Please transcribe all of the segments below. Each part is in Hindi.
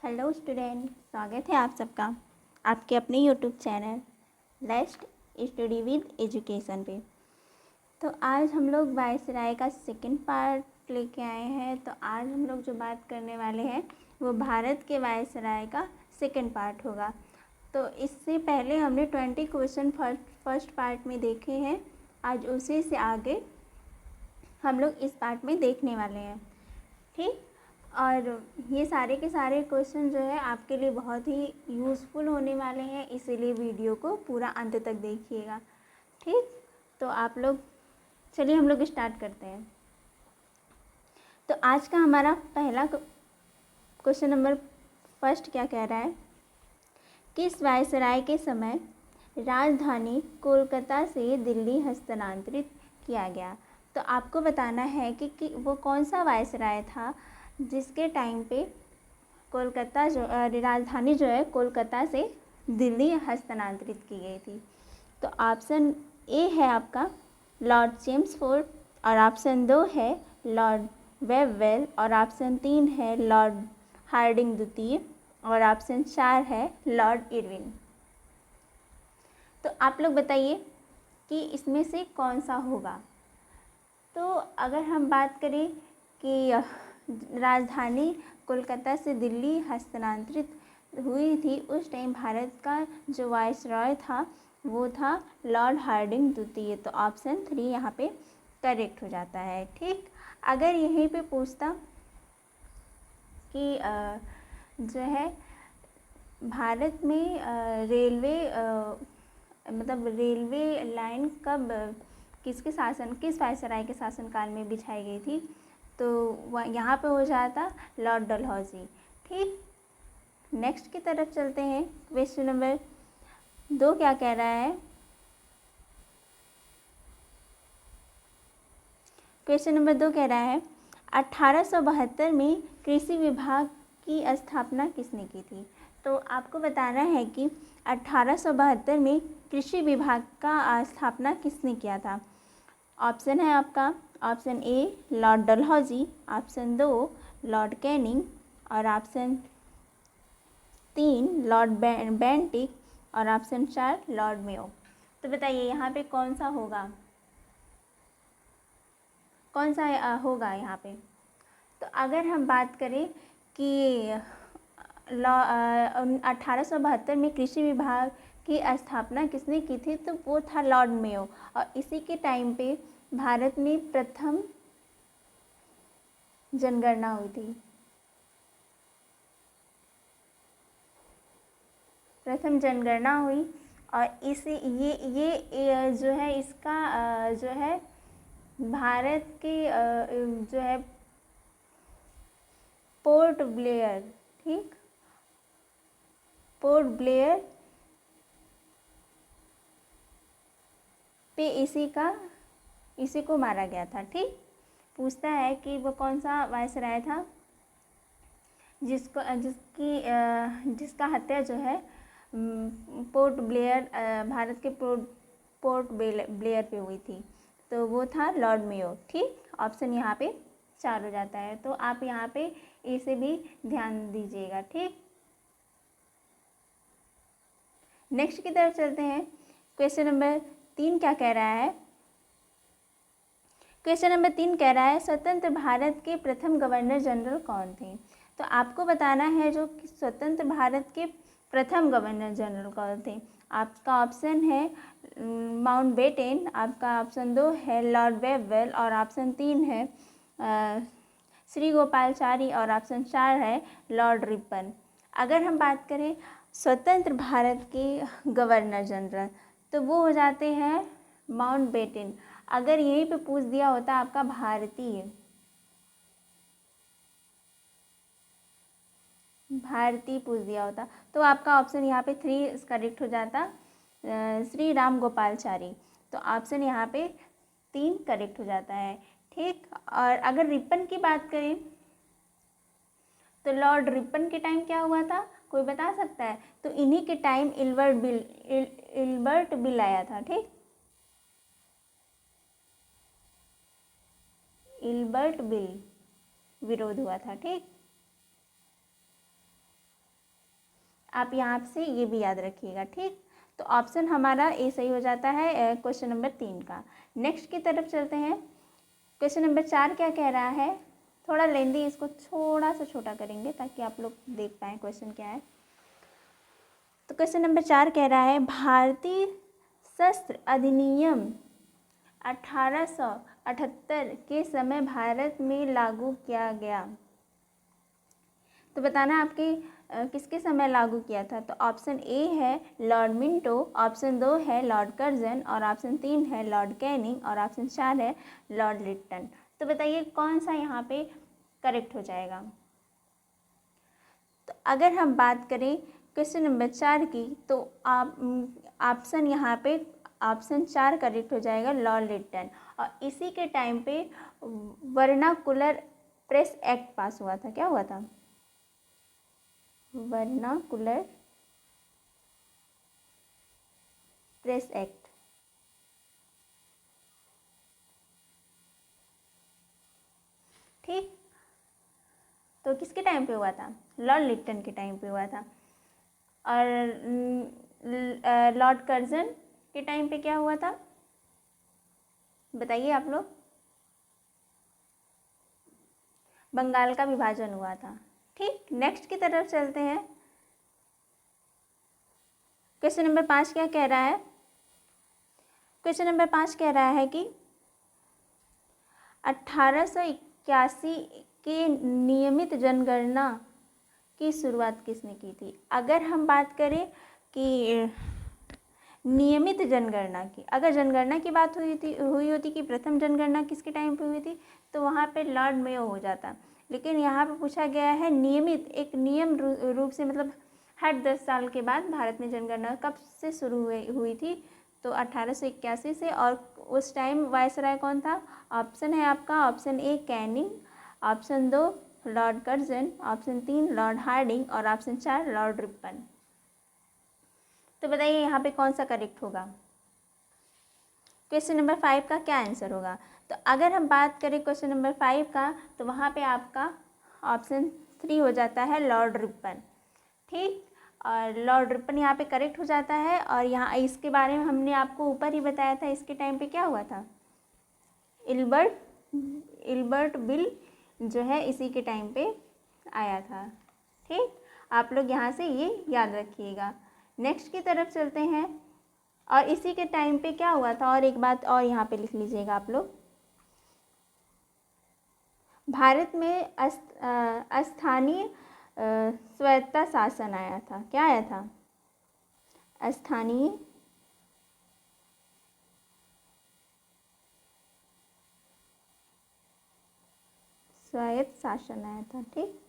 हेलो स्टूडेंट, स्वागत है आप सबका आपके अपने YouTube channel let's study with education पे। तो आज हम लोग वायसराय का सेकंड पार्ट लेके आए हैं। तो आज हम लोग जो बात करने वाले हैं वो भारत के वायसराय का सेकंड पार्ट होगा। तो इससे पहले हमने 20 क्वेश्चन फर्स्ट पार्ट में देखे हैं। आज उसी से आगे हम लोग इस पार्ट में देखने वाले हैं, ठीक। और ये सारे के सारे क्वेश्चन जो है आपके लिए बहुत ही यूज़फुल होने वाले हैं, इसीलिए वीडियो को पूरा अंत तक देखिएगा, ठीक। तो आप लोग चलिए हम लोग स्टार्ट करते हैं। तो आज का हमारा पहला क्वेश्चन नंबर फर्स्ट क्या कह रहा है, किस वायसराय के समय राजधानी कोलकाता से दिल्ली हस्तांतरित किया गया। तो आपको बताना है कि वो कौन सा वायसराय था जिसके टाइम पे कोलकाता जो राजधानी जो है कोलकाता से दिल्ली हस्तांतरित की गई थी। तो ऑप्शन ए है आपका लॉर्ड चेम्सफोर्ड, और ऑप्शन 2 है लॉर्ड वेबवेल, और ऑप्शन 3 है लॉर्ड हार्डिंग द्वितीय, और ऑप्शन 4 है लॉर्ड इरविन। तो आप लोग बताइए कि इसमें से कौन सा होगा। तो अगर हम बात करें कि राजधानी कोलकाता से दिल्ली हस्तांतरित हुई थी, उस टाइम भारत का जो वायसरॉय था वो था लॉर्ड हार्डिंग द्वितीय। तो ऑप्शन 3 यहाँ पे करेक्ट हो जाता है, ठीक। अगर यहीं पे पूछता कि जो है भारत में रेलवे मतलब रेलवे लाइन कब किस वायसराय के शासनकाल में बिछाई गई थी, तो यहाँ पे हो जाता लॉर्ड डलहौजी, ठीक। नेक्स्ट की तरफ चलते हैं। क्वेश्चन नंबर 2 क्या कह रहा है, क्वेश्चन नंबर 2 कह रहा है 1872 में कृषि विभाग की स्थापना किसने की थी। तो आपको बताना है कि 1872 में कृषि विभाग का स्थापना किसने किया था। ऑप्शन है आपका option A Lord Dalhousie, option 2 Lord Canning, और ऑप्शन 3 लॉर्ड बेंटिक, और ऑप्शन 4 लॉर्ड मेयो। तो बताइए यहाँ पे कौन सा होगा, कौन सा होगा यहाँ पे। तो अगर हम बात करें कि 1872 में कृषि विभाग की स्थापना किसने की थी, तो वो था लॉर्ड मेयो। और इसी के टाइम पे भारत में प्रथम जनगणना हुई थी, प्रथम जनगणना हुई। और इसे ये जो है इसका जो है भारत के जो है पोर्ट ब्लेयर, ठीक, पोर्ट ब्लेयर पे इसी को मारा गया था, ठीक। पूछता है कि वो कौन सा वायसराय था जिसका हत्या जो है पोर्ट ब्लेयर भारत के पोर्ट ब्लेयर पे हुई थी। तो वो था लॉर्ड मेयो, ठीक। ऑप्शन यहाँ पे 4 हो जाता है। तो आप यहाँ पे इसे भी ध्यान दीजिएगा, ठीक। नेक्स्ट की तरफ चलते हैं। क्वेश्चन नंबर 3 क्या कह रहा है, क्वेश्चन नंबर 3 कह रहा है स्वतंत्र भारत के प्रथम गवर्नर जनरल कौन थे। तो आपको बताना है जो स्वतंत्र भारत के प्रथम गवर्नर जनरल कौन थे। आपका ऑप्शन है माउंटबेटन, आपका ऑप्शन 2 है लॉर्ड वेबवेल, और ऑप्शन 3 है श्री गोपालचारी, और ऑप्शन 4 है लॉर्ड रिपन। अगर हम बात करें स्वतंत्र भारत के गवर्नर जनरल, तो वो हो जाते हैं माउंटबेटन। अगर यहीं पे पूछ दिया होता आपका भारतीय पूछ दिया होता, तो आपका ऑप्शन यहाँ पे 3 करेक्ट हो जाता, श्री राम गोपालचारी। तो ऑप्शन यहाँ पे 3 करेक्ट हो जाता है, ठीक। और अगर रिपन की बात करें तो लॉर्ड रिपन के टाइम क्या हुआ था, कोई बता सकता है। तो इन्हीं के टाइम इल्बर्ट बिल आया था, ठीक। इल्बर्ट बिल विरोध हुआ था, ठीक। आप यहाँ से ये भी याद रखिएगा, ठीक। तो ऑप्शन हमारा ए सही हो जाता है क्वेश्चन नंबर 3 का। नेक्स्ट की तरफ चलते हैं। क्वेश्चन नंबर 4 क्या कह रहा है, थोड़ा लेंदी, इसको थोड़ा सा छोटा करेंगे ताकि आप लोग देख पाएँ क्वेश्चन क्या है। तो क्वेश्चन नंबर 4 कह रहा है भारतीय शस्त्र अधिनियम 1878 के समय भारत में लागू किया गया। तो बताना आपके किसके समय लागू किया था। तो ऑप्शन ए है लॉर्ड मिंटो, ऑप्शन 2 है लॉर्ड कर्जन, और ऑप्शन 3 है लॉर्ड कैनिंग, और ऑप्शन 4 है लॉर्ड लिट्टन। तो बताइए कौन सा यहाँ पे करेक्ट हो जाएगा। तो अगर हम बात करें क्वेश्चन नंबर 4 की, तो आप ऑप्शन यहाँ पे ऑप्शन 4 करेक्ट हो जाएगा, लॉर्ड लिट्टन। और इसी के टाइम पे वर्नाकुलर प्रेस एक्ट पास हुआ था। क्या हुआ था? Vernacular press act. ठीक, तो किसके टाइम पे हुआ था? लॉर्ड लिट्टन के टाइम पे हुआ था। और लॉर्ड कर्जन के टाइम पे क्या हुआ था, बताइए आप लोग? बंगाल का विभाजन हुआ था। ठीक, नेक्स्ट की तरफ चलते हैं। क्वेश्चन नंबर 5 क्या कह रहा है? क्वेश्चन नंबर 5 कह रहा है कि 1881 की नियमित जनगणना की शुरुआत किसने की थी? अगर हम बात करें कि नियमित जनगणना की, अगर जनगणना की बात हुई होती कि प्रथम जनगणना किसके टाइम पे हुई थी, तो वहाँ पे लॉर्ड मेयो हो जाता। लेकिन यहाँ पे पूछा गया है नियमित, एक नियम रूप से, मतलब हर 10 साल के बाद भारत में जनगणना कब से शुरू हुई थी? तो 1881 से। और उस टाइम वायसराय कौन था? ऑप्शन है आपका option A Canning, option 2 Lord Curzon, option 3 Lord Hardinge, और ऑप्शन 4 लॉर्ड रिपन। तो बताइए यहाँ पे कौन सा करेक्ट होगा? क्वेश्चन नंबर 5 का क्या आंसर होगा? तो अगर हम बात करें क्वेश्चन नंबर 5 का, तो वहाँ पे आपका ऑप्शन 3 हो जाता है लॉर्ड रिपन। ठीक, और लॉर्ड रिपन यहाँ पे करेक्ट हो जाता है। और यहाँ इसके बारे में हमने आपको ऊपर ही बताया था, इसके टाइम पे क्या हुआ था? इल्बर्ट बिल जो है इसी के टाइम पे आया था। ठीक, आप लोग यहाँ से ये याद रखिएगा। नेक्स्ट की तरफ चलते हैं। और इसी के टाइम पे क्या हुआ था, और एक बात और यहाँ पे लिख लीजिएगा आप लोग, भारत में स्थानीय स्वायत्ता शासन आया था। क्या आया था? स्थानीय स्वायत्त शासन आया था। ठीक,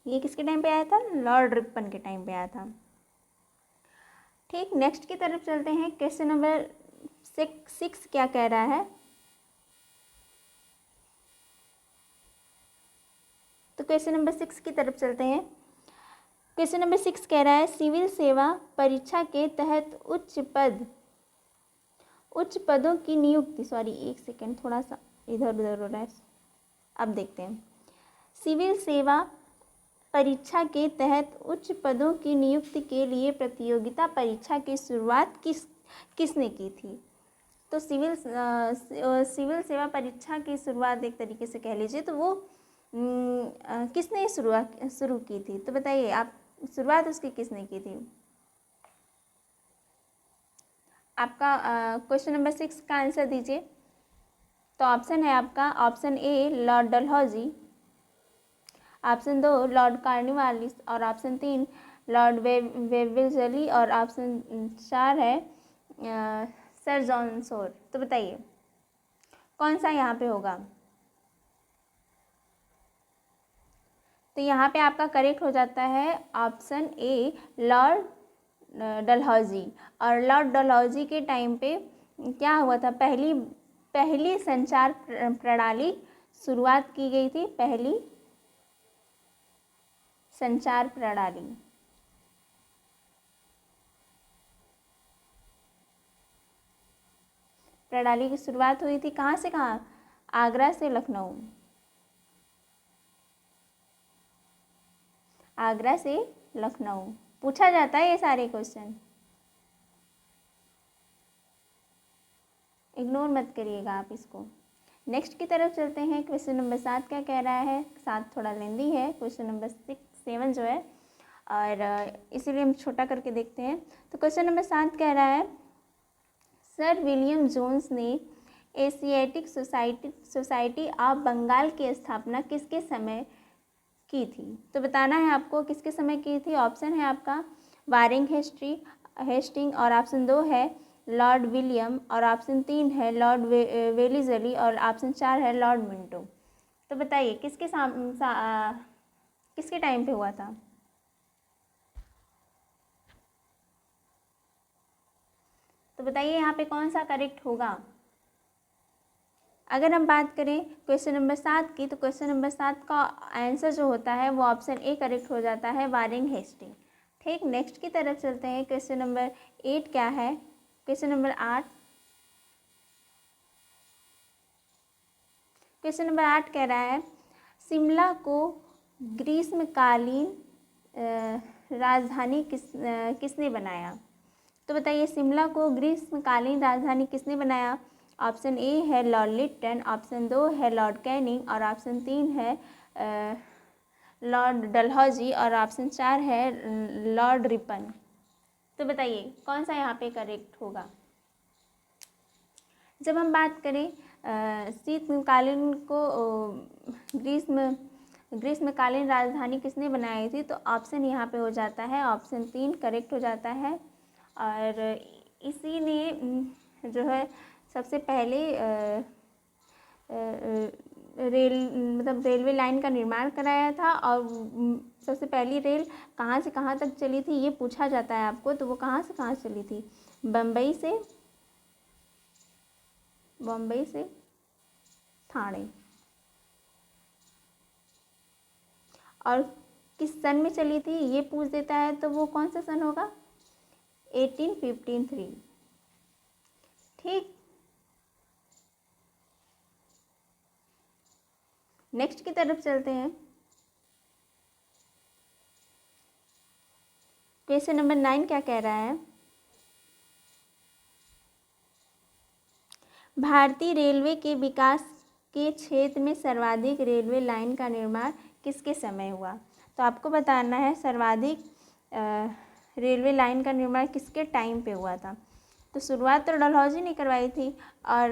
ये किसके टाइम पे आया था? लॉर्ड रिपन के टाइम पे आया था। ठीक, नेक्स्ट की तरफ चलते हैं। क्वेश्चन नंबर 6 क्या कह रहा है? तो क्वेश्चन नंबर 6 की तरफ चलते हैं। क्वेश्चन नंबर 6 कह रहा है सिविल सेवा परीक्षा के तहत उच्च पदों की नियुक्ति, सॉरी एक सेकेंड, थोड़ा सा इधर उधर हो रहा है, अब देखते हैं। सिविल सेवा परीक्षा के तहत उच्च पदों की नियुक्ति के लिए प्रतियोगिता परीक्षा की शुरुआत किसने की थी? तो सिविल सेवा परीक्षा की शुरुआत एक तरीके से कह लीजिए तो वो किसने शुरू की थी? तो बताइए आप, शुरुआत उसकी किसने की थी? आपका क्वेश्चन नंबर 6 का आंसर दीजिए। तो ऑप्शन है आपका option A Lord Dalhousie, option 2 Lord Cornwallis, और ऑप्शन 3 लॉर्ड वेल्लेस्ली, और ऑप्शन 4 है सर जॉन सोर। तो बताइए कौन सा यहाँ पे होगा? तो यहाँ पे आपका करेक्ट हो जाता है ऑप्शन ए लॉर्ड डलहौजी। और लॉर्ड डलहौजी के टाइम पे क्या हुआ था? पहली संचार प्रणाली शुरुआत की गई थी, पहली संचार प्रणाली की शुरुआत हुई थी कहाँ से कहाँ? आगरा से लखनऊ। आगरा से लखनऊ। पूछा जाता है ये सारे क्वेश्चन, इग्नोर मत करिएगा आप इसको। नेक्स्ट की तरफ चलते हैं। क्वेश्चन नंबर 7 क्या कह रहा है? 7 थोड़ा लेंदी है। क्वेश्चन नंबर 7 जो है, और इसीलिए हम छोटा करके देखते हैं। तो क्वेश्चन नंबर 7 कह रहा है, सर विलियम जोन्स ने एशियाटिक सोसाइटी ऑफ बंगाल की स्थापना किसके समय की थी? तो बताना है आपको किसके समय की थी। ऑप्शन है आपका वारिंग हेस्टिंग, और ऑप्शन 2 है लॉर्ड विलियम, और ऑप्शन 3 है लॉर्ड वेलिजली, और ऑप्शन 4 है लॉर्ड मिंटो। तो बताइए किसके टाइम पे हुआ था? तो बताइए यहाँ पे कौन सा करेक्ट होगा। अगर हम बात करें क्वेश्चन नंबर 7 की, तो क्वेश्चन नंबर 7 का आंसर जो होता है वो ऑप्शन ए करेक्ट हो जाता है, वारिंग हेस्टिंग। ठीक, नेक्स्ट की तरफ चलते हैं। क्वेश्चन नंबर 8 क्या है? क्वेश्चन नंबर 8 कह रहा है, शिमला को ग्रीष्मकालीन राजधानी किसने बनाया? तो बताइए शिमला को ग्रीष्मकालीन राजधानी किसने बनाया? ऑप्शन ए है लॉर्ड लिटन, ऑप्शन 2 है लॉर्ड कैनिंग, और ऑप्शन 3 है लॉर्ड डलहौजी, और ऑप्शन 4 है लॉर्ड रिपन। तो बताइए कौन सा यहाँ पे करेक्ट होगा। जब हम बात करें शीतकालीन को ग्रीष्मकालीन राजधानी किसने बनाई थी, तो ऑप्शन यहाँ पे हो जाता है ऑप्शन 3 करेक्ट हो जाता है। और इसी ने जो है सबसे पहले रेलवे लाइन का निर्माण कराया था। और सबसे पहली रेल कहाँ से कहाँ तक चली थी ये पूछा जाता है आपको, तो वो कहाँ से कहाँ चली थी? बम्बई से ठाणे। और किस सन में चली थी ये पूछ देता है, तो वो कौन सा सन होगा? 1853। ठीक, नेक्स्ट की तरफ चलते हैं। क्वेश्चन नंबर 9 क्या कह रहा है? भारतीय रेलवे के विकास के क्षेत्र में सर्वाधिक रेलवे लाइन का निर्माण किसके समय हुआ? तो आपको बताना है सर्वाधिक रेलवे लाइन का निर्माण किसके टाइम पे हुआ था। तो शुरुआत तो डलहौजी ने करवाई थी, और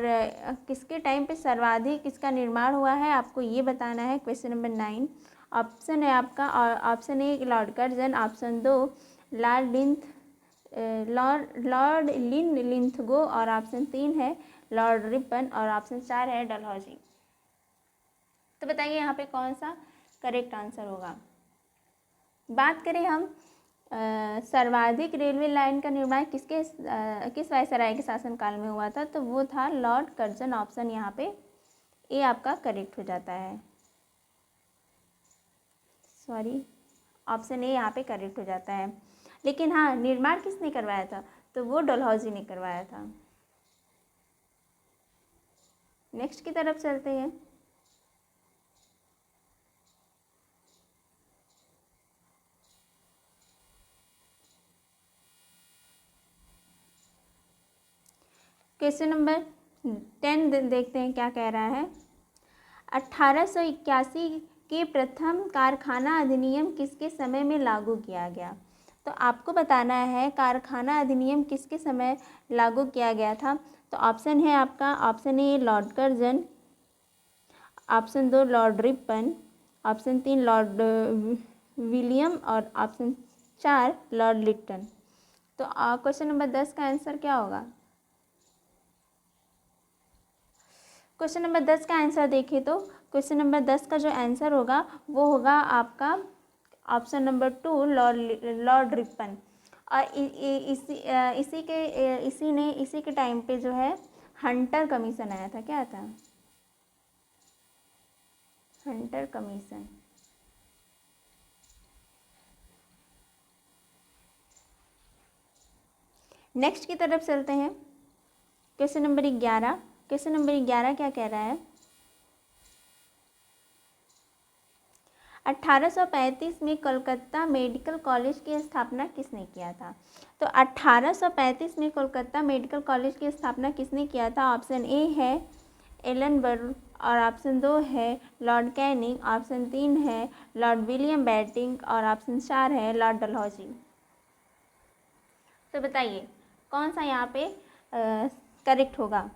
किसके टाइम पे सर्वाधिक इसका निर्माण हुआ है आपको ये बताना है। क्वेश्चन नंबर 9 ऑप्शन है आपका, option A Lord Curzon, option 2 Lord Linlithgow, और ऑप्शन 3 है लॉर्ड रिपन, और ऑप्शन 4 है डलहौजी। तो बताइए यहाँ पे कौन सा करेक्ट आंसर होगा। बात करें हम सर्वाधिक रेलवे लाइन का निर्माण किस वायसराय के शासनकाल में हुआ था, तो वो था लॉर्ड कर्जन। ऑप्शन यहाँ पे ए आपका करेक्ट हो जाता है। सॉरी, ऑप्शन ए यहाँ पे करेक्ट हो जाता है। लेकिन हाँ, निर्माण किसने करवाया था, तो वो डलहौजी ने करवाया था। नेक्स्ट की तरफ चलते हैं। क्वेश्चन नंबर 10 देखते हैं क्या कह रहा है। 1881 के प्रथम कारखाना अधिनियम किसके समय में लागू किया गया? तो आपको बताना है कारखाना अधिनियम किसके समय लागू किया गया था। तो ऑप्शन है आपका, option A Lord Curzon, option 2 Lord Ripon, option 3 Lord William, और ऑप्शन 4 लॉर्ड लिटन। तो क्वेश्चन नंबर 10 का आंसर क्या होगा? क्वेश्चन नंबर 10 का आंसर देखें तो क्वेश्चन नंबर 10 का जो आंसर होगा वो होगा आपका ऑप्शन नंबर 2 लॉर्ड रिपन। और इसी के टाइम पे जो है हंटर कमीशन आया था। क्या था? Hunter commission. नेक्स्ट की तरफ चलते हैं। Question number 11। क्वेश्चन नंबर 11 क्या कह रहा है? 1835 में कोलकाता मेडिकल कॉलेज की स्थापना किसने किया था? तो 1835 में कोलकाता मेडिकल कॉलेज की स्थापना किसने किया था? ऑप्शन ए है एलन बर्र, और ऑप्शन 2 है लॉर्ड कैनिंग, ऑप्शन 3 है लॉर्ड विलियम बेंटिक, और ऑप्शन 4 है लॉर्ड डलहौजी। तो बताइए कौन सा यहाँ पे करेक्ट होगा?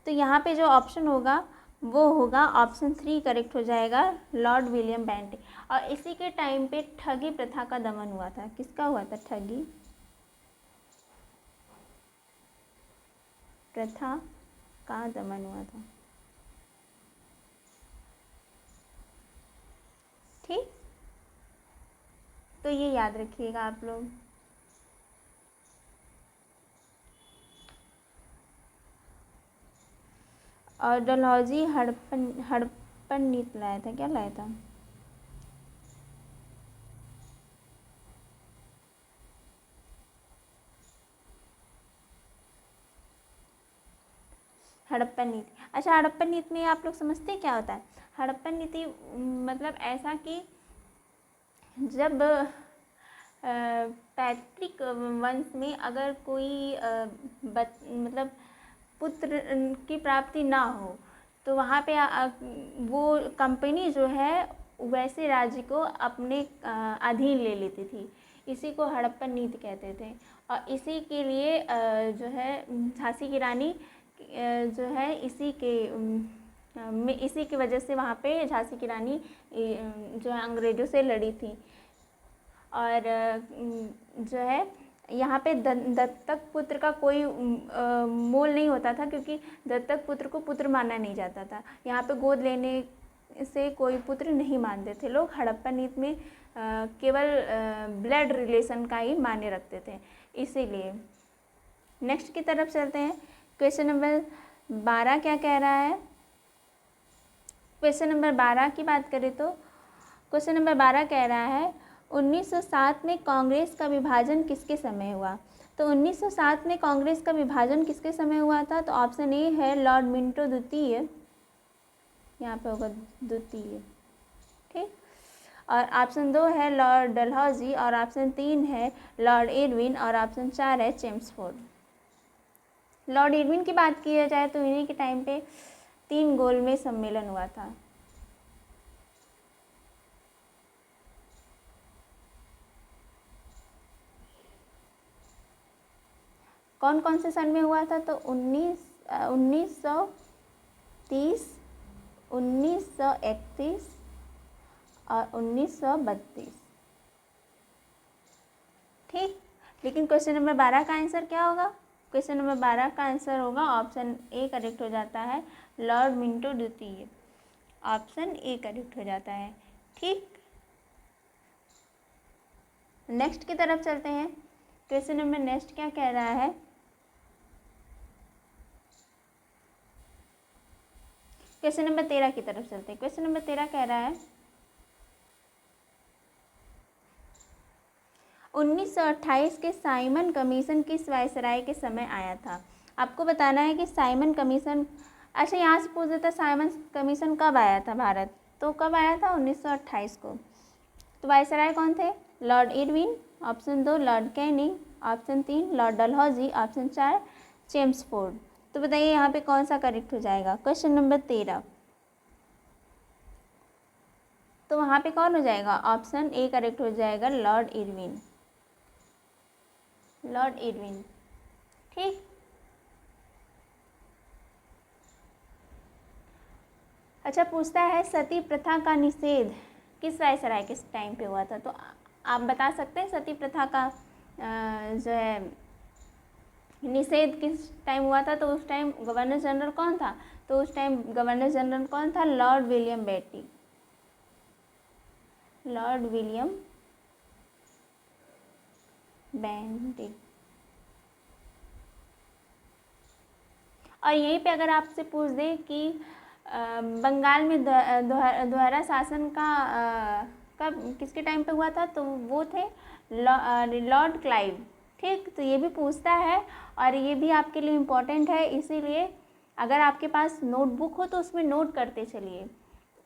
तो यहाँ पे जो ऑप्शन होगा वो होगा ऑप्शन 3 करेक्ट हो जाएगा, लॉर्ड विलियम बेंटिक। और इसी के टाइम पे ठगी प्रथा का दमन हुआ था। किसका हुआ था? ठगी प्रथा का दमन हुआ था। ठीक, तो ये याद रखिएगा आप लोग। और डलहौजी हड़प्पन नीति लाया था। क्या लाया था? हड़प्पन नीति। अच्छा, हड़प्पन नीति में आप लोग समझते हैं क्या होता है? हड़प्पन नीति मतलब ऐसा कि जब पैतृक वंश में अगर कोई मतलब पुत्र की प्राप्ति ना हो तो वहाँ पे वो कंपनी जो है वैसे राज्य को अपने अधीन ले लेती थी। इसी को हड़प्पन नीति कहते थे। और इसी के लिए जो है झांसी की रानी जो है इसी की वजह से वहाँ पे झांसी की रानी जो है अंग्रेज़ों से लड़ी थी। और जो है यहाँ पे दत्तक पुत्र का कोई मोल नहीं होता था, क्योंकि दत्तक पुत्र को पुत्र माना नहीं जाता था। यहाँ पे गोद लेने से कोई पुत्र नहीं मानते थे लोग। हड़प्पन नीति में केवल ब्लड रिलेशन का ही मान्य रखते थे। इसीलिए नेक्स्ट की तरफ चलते हैं। क्वेश्चन नंबर 12 क्या कह रहा है? क्वेश्चन नंबर 12 की बात करें तो क्वेश्चन नंबर 12 कह रहा है 1907 में कांग्रेस का विभाजन किसके समय हुआ? तो 1907 में कांग्रेस का विभाजन किसके समय हुआ था? तो ऑप्शन ए है लॉर्ड मिंटो द्वितीय, यहाँ पे होगा द्वितीय, ठीक। और ऑप्शन 2 है लॉर्ड डलहौजी, और ऑप्शन 3 है लॉर्ड इरविन, और ऑप्शन 4 है चेम्सफोर्ड। लॉर्ड इरविन की बात की जाए तो इन्हीं के टाइम पे 3 गोलमेज सम्मेलन हुआ था। कौन कौन से सन में हुआ था? तो 1930, 1931 और 1932, ठीक। लेकिन क्वेश्चन नंबर 12 का आंसर क्या होगा? क्वेश्चन नंबर 12 का आंसर होगा ऑप्शन ए करेक्ट हो जाता है, लॉर्ड मिंटो द्वितीय। ऑप्शन ए करेक्ट हो जाता है, ठीक। नेक्स्ट की तरफ चलते हैं। क्वेश्चन नंबर नेक्स्ट क्या कह रहा है? क्वेश्चन नंबर 13 की तरफ चलते हैं। क्वेश्चन नंबर 13 कह रहा है 1928 के साइमन कमीशन किस वायसराय के समय आया था? आपको बताना है कि साइमन कमीशन, अच्छा यहाँ से पूछ देता साइमन कमीशन कब आया था भारत? तो कब आया था? 1928 को। तो वायसराय कौन थे? Lord Irwin, option 2 Lord Canning, option 3 Lord Dalhousie, option 4 Chelmsford. तो बताइए यहाँ पे कौन सा करेक्ट हो जाएगा? क्वेश्चन नंबर 13, तो वहाँ पे कौन हो जाएगा? ऑप्शन ए करेक्ट हो जाएगा, लॉर्ड इरविन, लॉर्ड इरविन, ठीक। अच्छा, पूछता है सती प्रथा का निषेध किस वायसराय के टाइम पे हुआ था? तो आप बता सकते हैं सती प्रथा का जो है निषेध किस टाइम हुआ था? तो उस टाइम गवर्नर जनरल कौन था? तो उस टाइम गवर्नर जनरल कौन था? Lord William Bentinck, Lord William Bentinck. और यहीं पे अगर आपसे पूछ दे कि बंगाल में दोहरा शासन का कब किसके टाइम पे हुआ था? तो वो थे लॉर्ड क्लाइव, ठीक। तो ये भी पूछता है और ये भी आपके लिए इम्पोर्टेंट है, इसीलिए अगर आपके पास नोटबुक हो तो उसमें नोट करते चलिए।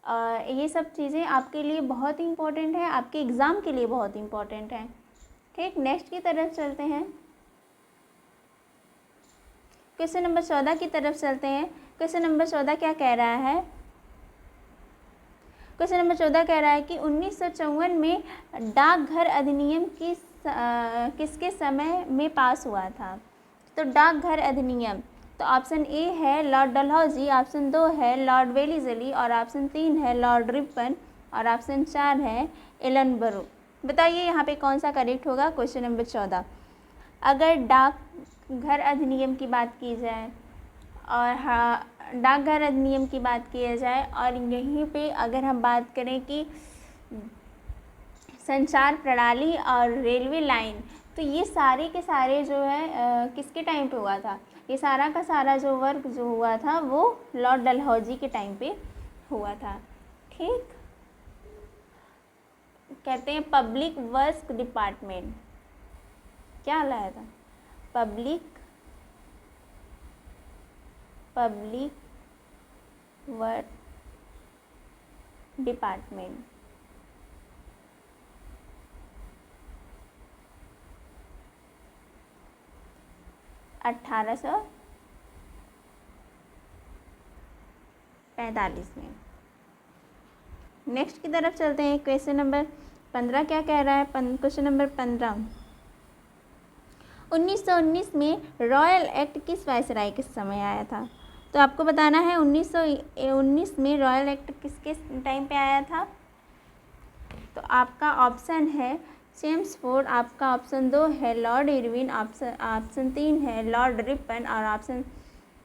ये सब चीज़ें आपके लिए बहुत ही इम्पोर्टेंट है, आपके एग्ज़ाम के लिए बहुत इम्पोर्टेंट है। ठीक, नेक्स्ट की तरफ चलते हैं। क्वेश्चन नंबर 14 की तरफ चलते हैं। क्वेश्चन नंबर 14 क्या कह रहा है? क्वेश्चन नंबर 14 कह रहा है कि 1954 में डाकघर अधिनियम किसके समय में पास हुआ था? तो डाकघर अधिनियम, तो ऑप्शन ए है लॉर्ड डलहौजी, ऑप्शन 2 है लॉर्ड वेलेस्ली, और ऑप्शन 3 है लॉर्ड रिपन, और ऑप्शन 4 है एलनबरो। बताइए यहाँ पे कौन सा करेक्ट होगा? Question number 14। अगर डाकघर अधिनियम की बात की जाए और हाँ, डाकघर अधिनियम की बात किया जाए और यहीं पे अगर हम बात करें कि संचार प्रणाली और रेलवे लाइन, तो ये सारे के सारे जो है किसके टाइम पे हुआ था? ये सारा का सारा जो वर्क जो हुआ था वो लॉर्ड डलहौजी के टाइम पे हुआ था। ठीक, कहते हैं पब्लिक वर्क डिपार्टमेंट क्या लाया था? Public work department. अठारह 45 में। नेक्स्ट की तरफ चलते हैं। क्वेश्चन नंबर 15 क्या कह रहा है? क्वेश्चन नंबर 15, 1919 में रॉयल एक्ट किस वायसराय के समय आया था? तो आपको बताना है 1919 में रॉयल एक्ट किसके टाइम पे आया था? तो आपका ऑप्शन है चेम्सफोर्ड, आपका ऑप्शन 2 है लॉर्ड इरविन, ऑप्शन 3 है लॉर्ड रिपन, और ऑप्शन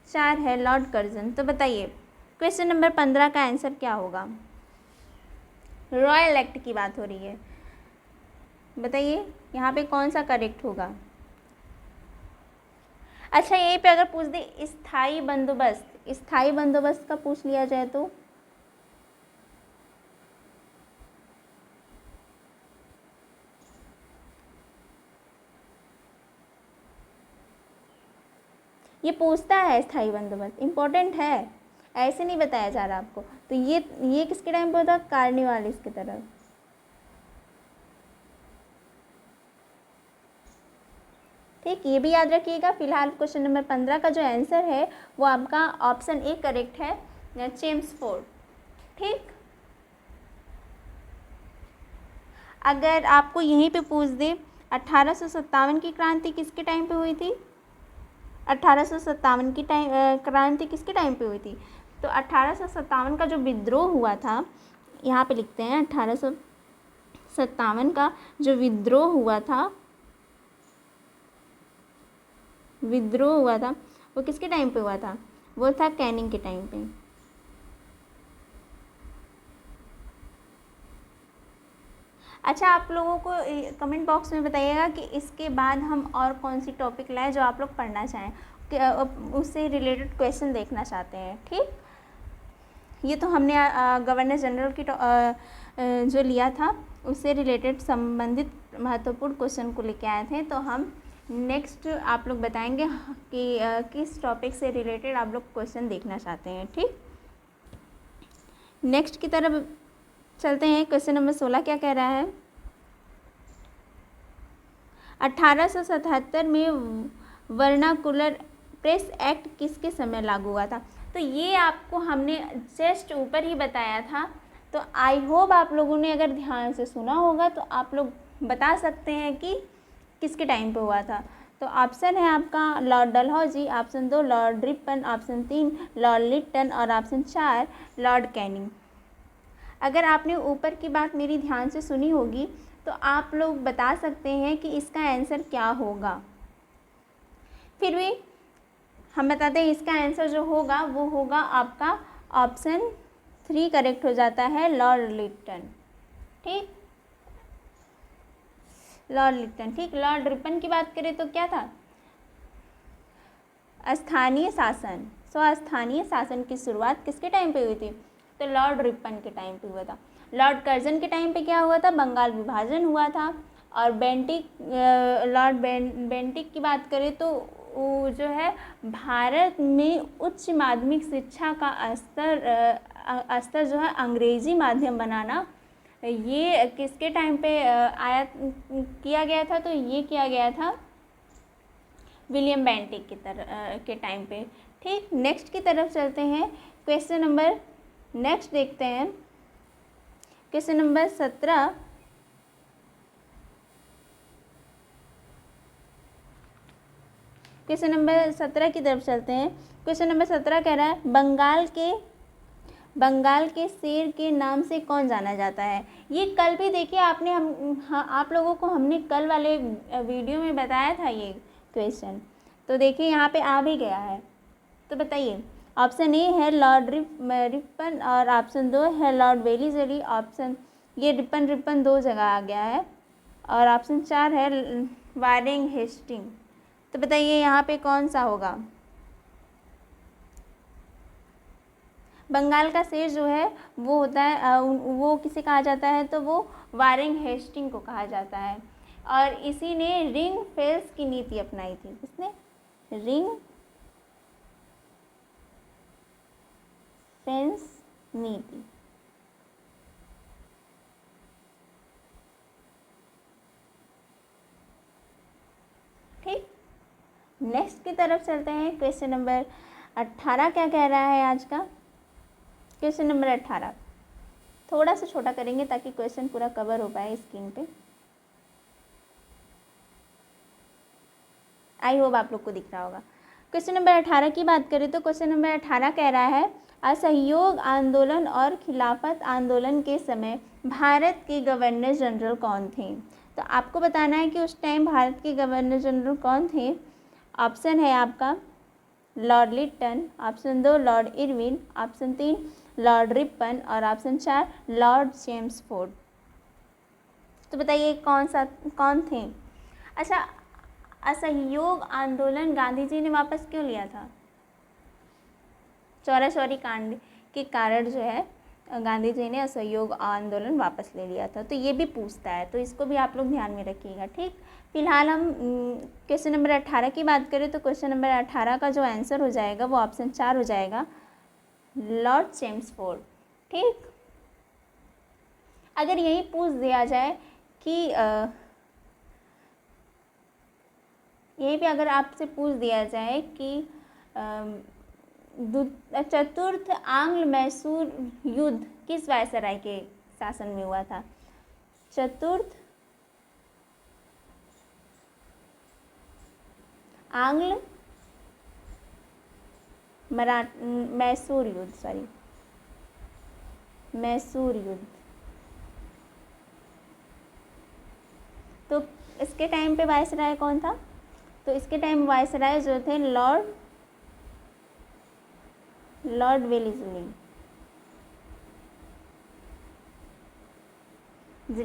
4 है लॉर्ड कर्जन। तो बताइए क्वेश्चन नंबर 15 का आंसर क्या होगा? रॉयल एक्ट की बात हो रही है, बताइए यहाँ पे कौन सा करेक्ट होगा? अच्छा, यहीं पे अगर पूछ दे स्थायी बंदोबस्त का पूछ लिया जाए तो? ये पूछता है स्थायी बंदोबस्त, इम्पोर्टेंट है, ऐसे नहीं बताया जा रहा आपको। तो ये किसके टाइम पे होता? कार्निवालिस की तरफ। ठीक, ये भी याद रखिएगा। फिलहाल क्वेश्चन नंबर 15 का जो आंसर है वो आपका ऑप्शन ए करेक्ट है, चेम्सफोर्ड। ठीक, अगर आपको यहीं पे पूछ दे 1857 की क्रांति किसके टाइम पे हुई थी? 1857 की क्रांति किसके टाइम पे हुई थी? तो 1857 का जो विद्रोह हुआ था, यहाँ पे लिखते हैं 1857 का जो विद्रोह हुआ था वो किसके टाइम पे हुआ था? वो था कैनिंग के टाइम पे। अच्छा, आप लोगों को कमेंट बॉक्स में बताइएगा कि इसके बाद हम और कौन सी टॉपिक लाएं जो आप लोग पढ़ना चाहें, उससे रिलेटेड क्वेश्चन देखना चाहते हैं। ठीक, ये तो हमने गवर्नर जनरल की जो लिया था उससे रिलेटेड संबंधित महत्वपूर्ण क्वेश्चन को लेके आए थे। तो हम नेक्स्ट आप लोग बताएंगे कि किस टॉपिक से रिलेटेड आप लोग क्वेश्चन देखना चाहते हैं। ठीक, नेक्स्ट की तरफ चलते हैं। क्वेश्चन नंबर 16 क्या कह रहा है? 1877 में वर्नाकुलर प्रेस एक्ट किसके समय लागू हुआ था? तो ये आपको हमने जस्ट ऊपर ही बताया था, तो आई होप आप लोगों ने अगर ध्यान से सुना होगा तो आप लोग बता सकते हैं कि किसके टाइम पे हुआ था। तो ऑप्शन है आपका Lord Dalhousie, option 2 Lord Ripon, option 3 Lord Lytton, और ऑप्शन 4 लॉर्ड कैनिंग। अगर आपने ऊपर की बात मेरी ध्यान से सुनी होगी तो आप लोग बता सकते हैं कि इसका आंसर क्या होगा। फिर भी हम बताते हैं इसका आंसर जो होगा वो होगा आपका ऑप्शन 3 करेक्ट हो जाता है, लॉर्ड लिट्टन। ठीक, लॉर्ड लिट्टन। ठीक, लॉर्ड रिपन की बात करें तो क्या था? स्थानीय शासन। स्थानीय शासन की शुरुआत किसके टाइम पे हुई थी? तो लॉर्ड रिपन के टाइम पे हुआ था। लॉर्ड कर्जन के टाइम पे क्या हुआ था? बंगाल विभाजन हुआ था। और लॉर्ड बेंटिक की बात करें तो जो है भारत में उच्च माध्यमिक शिक्षा का स्तर जो है अंग्रेजी माध्यम बनाना, ये किसके टाइम पे किया गया था? तो ये किया गया था विलियम बेंटिक के टाइम पे। ठीक, नेक्स्ट की तरफ चलते हैं। क्वेश्चन नंबर नेक्स्ट देखते हैं, क्वेश्चन नंबर 17। क्वेश्चन नंबर 17 की तरफ चलते हैं। क्वेश्चन नंबर 17 कह रहा है बंगाल के शेर के नाम से कौन जाना जाता है? ये कल भी देखिए आपने आप लोगों को हमने कल वाले वीडियो में बताया था ये क्वेश्चन, तो देखिए यहाँ पे आ भी गया है। तो बताइए, ऑप्शन ए है लॉर्ड रिपन और ऑप्शन 2 है लॉर्ड वेलीजली। ऑप्शन ये रिपन 2 जगह आ गया है और ऑप्शन 4 है वारेंग हेस्टिंग। तो बताइए यहाँ पे कौन सा होगा? बंगाल का शेर जो है वो होता है वो किसे कहा जाता है? तो वो वारेंग हेस्टिंग को कहा जाता है। और इसी ने रिंग फेंस की नीति अपनाई थी। किसने? रिंग फेंस नीति। ठीक, नेक्स्ट की तरफ चलते हैं। क्वेश्चन नंबर 18 क्या कह रहा है आज का? क्वेश्चन नंबर 18 थोड़ा सा छोटा करेंगे ताकि क्वेश्चन पूरा कवर हो पाए स्क्रीन पे। आई होप आप लोग को दिख रहा होगा। क्वेश्चन नंबर 18 की बात करें तो क्वेश्चन नंबर 18 कह रहा है असहयोग आंदोलन और खिलाफत आंदोलन के समय भारत के गवर्नर जनरल कौन थे? तो आपको बताना है कि उस टाइम भारत के गवर्नर जनरल कौन थे। ऑप्शन है आपका Lord Lytton, option 2 Lord Irwin, option 3 Lord Ripon और ऑप्शन 4 लॉर्ड चेम्सफोर्ड। तो बताइए कौन थे? अच्छा, असहयोग आंदोलन गांधी जी ने वापस क्यों लिया था? चौरी कांड के कारण जो है गांधी जी ने असहयोग आंदोलन वापस ले लिया था। तो ये भी पूछता है, तो इसको भी आप लोग ध्यान में रखिएगा। ठीक, फिलहाल हम क्वेश्चन नंबर 18 की बात करें तो क्वेश्चन नंबर 18 का जो आंसर हो जाएगा वो ऑप्शन 4 हो जाएगा, लॉर्ड चेम्सफोर्ड। ठीक, अगर यही पूछ दिया जाए कि यही पे अगर आपसे पूछ दिया जाए कि चतुर्थ आंग्ल मैसूर युद्ध किस वायसराय के शासन में हुआ था? चतुर्थ आंग्ल मैसूर युद्ध। तो इसके टाइम पे वायसराय कौन था? तो इसके टाइम वायसराय जो थे लॉर्ड वेलीजली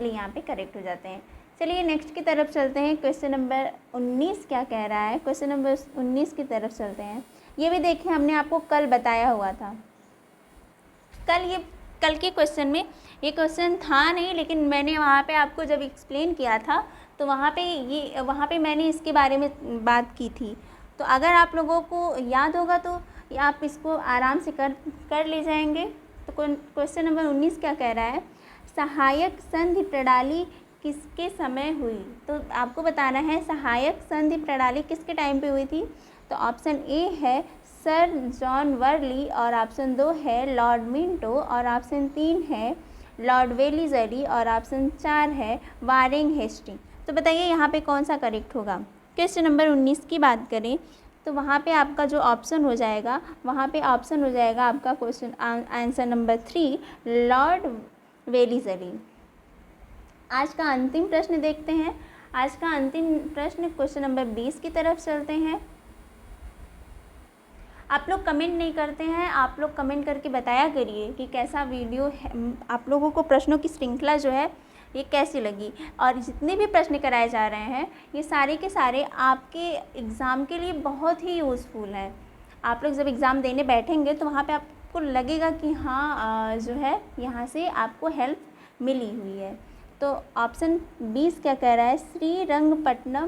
यहाँ पे करेक्ट हो जाते हैं। चलिए नेक्स्ट की तरफ चलते हैं। क्वेश्चन नंबर 19 क्या कह रहा है? क्वेश्चन नंबर 19 की तरफ चलते हैं। ये भी देखिए हमने आपको कल बताया हुआ था। कल के क्वेश्चन में ये क्वेश्चन था नहीं, लेकिन मैंने वहाँ पे आपको जब एक्सप्लेन किया था तो वहाँ पे मैंने इसके बारे में बात की थी। तो अगर आप लोगों को याद होगा तो आप इसको आराम से कर ले जाएंगे। तो क्वेश्चन नंबर 19 क्या कह रहा है? सहायक संधि प्रणाली किसके समय हुई? तो आपको बताना है सहायक संधि प्रणाली किसके टाइम पे हुई थी। तो ऑप्शन ए है सर जॉन वर्ली और ऑप्शन 2 है लॉर्ड मिंटो और ऑप्शन 3 है लॉर्ड वेलीजली और ऑप्शन 4 है वारेंग हेस्टिंग। तो बताइए यहाँ पे कौन सा करेक्ट होगा? क्वेश्चन नंबर 19 की बात करें तो वहाँ पे आपका जो ऑप्शन हो जाएगा आपका क्वेश्चन आंसर नंबर 3 लॉर्ड वेलीजली। आज का अंतिम प्रश्न देखते हैं। आज का अंतिम प्रश्न क्वेश्चन नंबर 20 की तरफ चलते हैं। आप लोग कमेंट नहीं करते हैं, आप लोग कमेंट करके बताया करिए कि कैसा वीडियो है, आप लोगों को प्रश्नों की श्रृंखला जो है ये कैसी लगी। और जितने भी प्रश्न कराए जा रहे हैं ये सारे के सारे आपके एग्ज़ाम के लिए बहुत ही यूज़फुल हैं। आप लोग जब एग्ज़ाम देने बैठेंगे तो वहाँ पे आपको लगेगा कि हाँ जो है यहाँ से आपको हेल्प मिली हुई है। तो ऑप्शन 20 क्या कह रहा है? श्रीरंगपट्टनम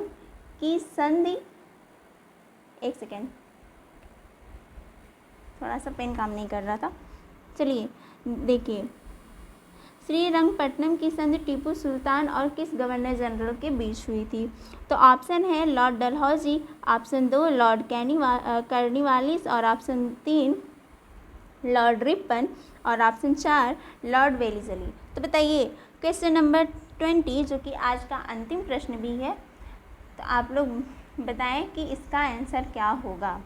की संधि एक सेकेंड, थोड़ा सा पेन काम नहीं कर रहा था। चलिए देखिए, श्रीरंगपट्टनम की संधि टीपू सुल्तान और किस गवर्नर जनरल के बीच हुई थी? तो ऑप्शन है Lord Dalhousie, option 2 Lord Cornwallis और ऑप्शन 3 लॉर्ड रिपन और ऑप्शन 4 लॉर्ड वेलिजली। तो बताइए क्वेश्चन नंबर 20 जो कि आज का अंतिम प्रश्न भी है, तो आप लोग बताएं कि इसका आंसर क्या होगा।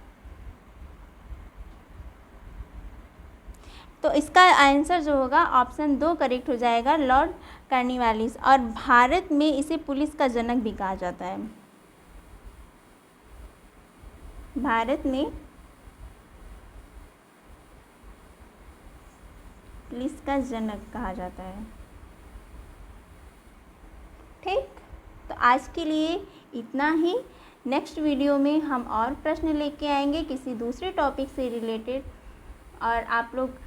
तो इसका आंसर जो होगा ऑप्शन 2 करेक्ट हो जाएगा, लॉर्ड कार्नवालिस। और भारत में इसे पुलिस का जनक भी कहा जाता है। भारत में पुलिस का जनक कहा जाता है। ठीक, तो आज के लिए इतना ही। नेक्स्ट वीडियो में हम और प्रश्न लेके आएंगे किसी दूसरे टॉपिक से रिलेटेड। और आप लोग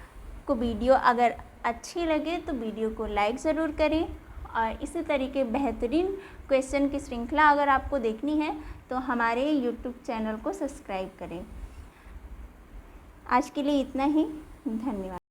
को वीडियो अगर अच्छी लगे तो वीडियो को लाइक ज़रूर करें, और इसी तरीके बेहतरीन क्वेश्चन की श्रृंखला अगर आपको देखनी है तो हमारे यूट्यूब चैनल को सब्सक्राइब करें। आज के लिए इतना ही, धन्यवाद।